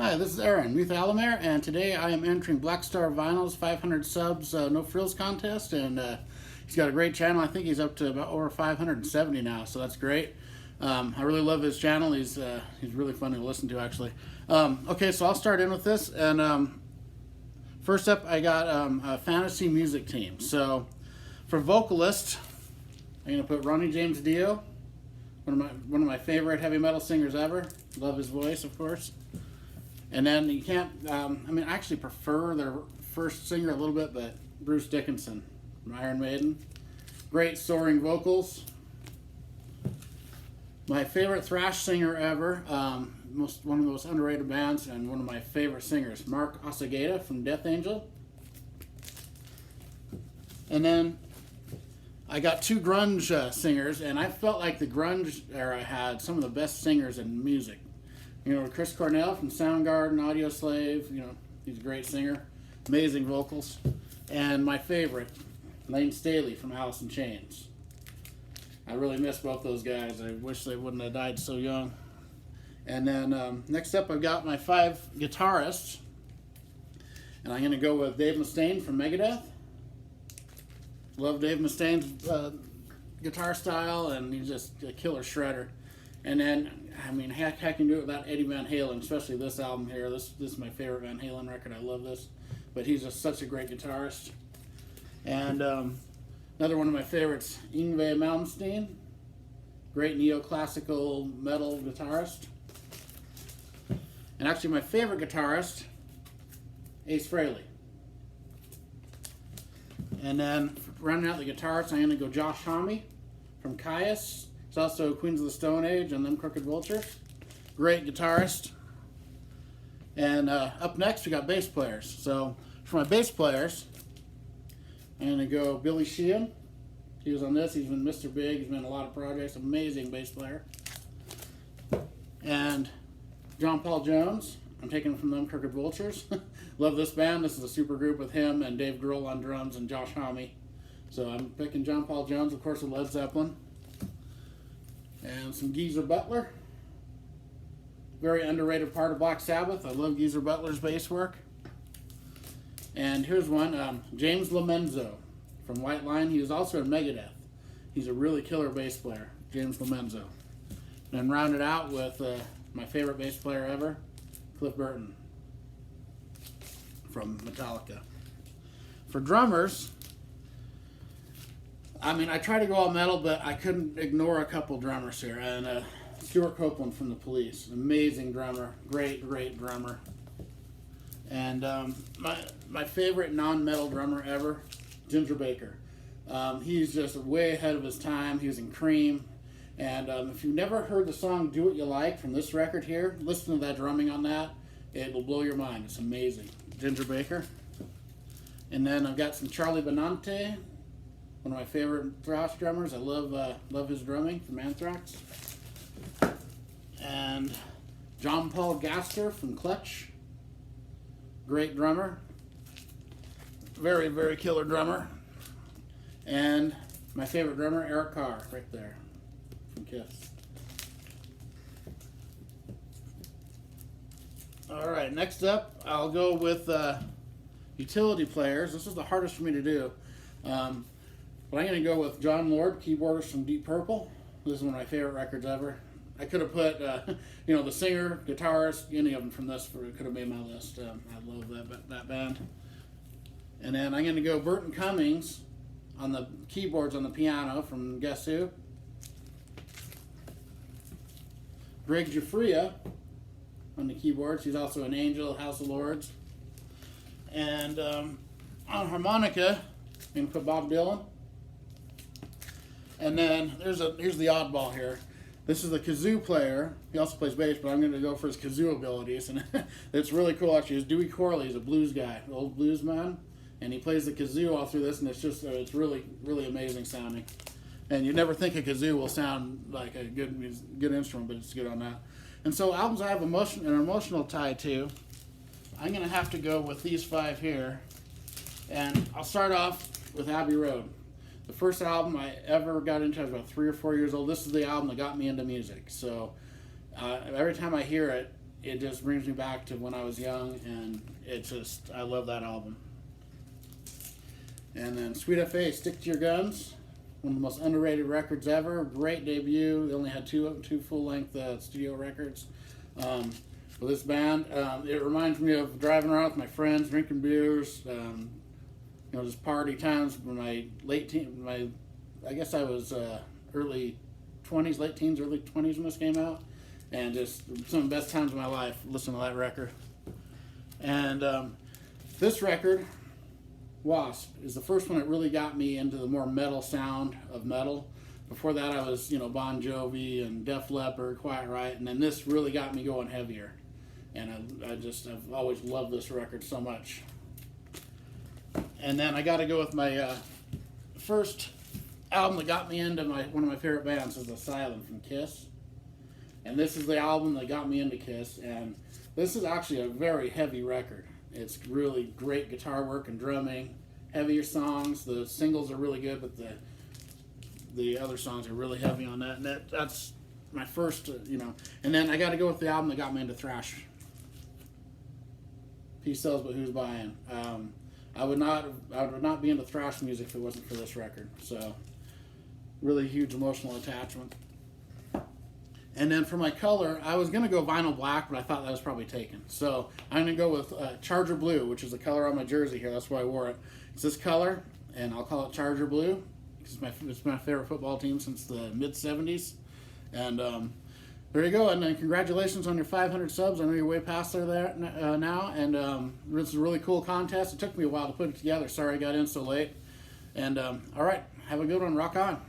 Hi, this is Aaron, Youth Alamare, and today I am entering Black Star Vinyl's 500 subs no frills contest, and he's got a great channel. I think he's up to about over 570 now, so that's great. I really love his channel. He's really fun to listen to, actually. Okay, so I'll start in with this, and first up I got a fantasy music team. So for vocalist, I'm going to put Ronnie James Dio, one of my favorite heavy metal singers ever. Love his voice, of course. And then you can't, I actually prefer their first singer a little bit, but Bruce Dickinson from Iron Maiden. Great soaring vocals. My favorite thrash singer ever, one of the most underrated bands, and one of my favorite singers, Mark Osagata from Death Angel. And then I got two grunge singers, and I felt like the grunge era had some of the best singers in music. You know, Chris Cornell from Soundgarden, Audioslave, he's a great singer. Amazing vocals. And my favorite, Lane Staley from Alice in Chains. I really miss both those guys. I wish they wouldn't have died so young. And then next up I've got my 5 guitarists. And I'm going to go with Dave Mustaine from Megadeth. Love Dave Mustaine's guitar style, and he's just a killer shredder. And then, heck, I can do it without Eddie Van Halen, especially this album here. This is my favorite Van Halen record. I love this. But he's just such a great guitarist. And another one of my favorites, Yngwie Malmsteen. Great neoclassical metal guitarist. And actually my favorite guitarist, Ace Frehley. And then rounding out the guitarists, I'm going to go Josh Homme from Caius. He's also Queens of the Stone Age and Them Crooked Vultures. Great guitarist. And up next we got bass players. So for my bass players, I'm going to go Billy Sheehan. He was on this. He's been Mr. Big. He's been in a lot of projects. Amazing bass player. And John Paul Jones. I'm taking him from Them Crooked Vultures. Love this band. This is a super group with him and Dave Grohl on drums and Josh Homme. So I'm picking John Paul Jones, of course, with Led Zeppelin. And some Geezer Butler. Very underrated part of Black Sabbath. I love Geezer Butler's bass work. And here's one, James Lomenzo from White Line. He was also in Megadeth. He's a really killer bass player, James Lomenzo. And then round it out with my favorite bass player ever, Cliff Burton from Metallica. For drummers, I try to go all metal, but I couldn't ignore a couple drummers here. And Stuart Copeland from The Police, amazing drummer, great drummer. And my favorite non-metal drummer ever, Ginger Baker. He's just way ahead of his time. He was in Cream. And if you've never heard the song Do What You Like from this record here, listen to that drumming on that. It will blow your mind. It's amazing. Ginger Baker. And then I've got some Charlie Bernante, one of my favorite thrash drummers. I love his drumming from Anthrax. And John Paul Gaster from Clutch. Great drummer. Very killer drummer. And my favorite drummer, Eric Carr, right there from Kiss. Alright, next up I'll go with utility players. This is the hardest for me to do. But I'm going to go with John Lord, keyboardist from Deep Purple. This is one of my favorite records ever. I could have put, the singer, guitarist, any of them from this could have made my list. I love that band. And then I'm going to go Burton Cummings on the keyboards on the piano from Guess Who. Greg Giuffria on the keyboards. He's also an Angel, House of Lords. And on harmonica, I'm going to put Bob Dylan. And then here's the oddball here. This is the kazoo player. He also plays bass, but I'm going to go for his kazoo abilities. And it's really cool, actually. It's Dewey Corley. He's a blues guy, old blues man. And he plays the kazoo all through this, and it's really amazing sounding. And you never think a kazoo will sound like a good instrument, but it's good on that. And so albums I have an emotional tie to, I'm going to have to go with these 5 here. And I'll start off with Abbey Road. The first album I ever got into, I was about 3 or 4 years old. This is the album that got me into music. So every time I hear it, it just brings me back to when I was young, and I love that album. And then Sweet F.A., Stick to Your Guns, one of the most underrated records ever. Great debut. They only had two full-length studio records for this band. It reminds me of driving around with my friends, drinking beers, just party times when I guess I was early 20s, late teens, early 20s when this came out. And just some of the best times of my life listening to that record. And this record, Wasp, is the first one that really got me into the more metal sound of metal. Before that, I was, Bon Jovi and Def Leppard, Quiet Riot, and then this really got me going heavier. And I've always loved this record so much. And then I got to go with my first album that got me into one of my favorite bands is Asylum from Kiss. And this is the album that got me into Kiss, and this is actually a very heavy record. It's really great guitar work and drumming, heavier songs. The singles are really good, but the other songs are really heavy on that. And that's my first, And then I got to go with the album that got me into thrash. Peace Sells, But Who's Buying? I would not be into thrash music if it wasn't for this record. So, really huge emotional attachment. And then for my color, I was going to go vinyl black, but I thought that was probably taken. So I'm going to go with Charger Blue, which is the color on my jersey here. That's why I wore it. It's this color, and I'll call it Charger Blue. It's my favorite football team since the mid-'70s. And there you go. And then congratulations on your 500 subs. I know you're way past there now. And this is a really cool contest. It took me a while to put it together. Sorry I got in so late. And all right, have a good one. Rock on.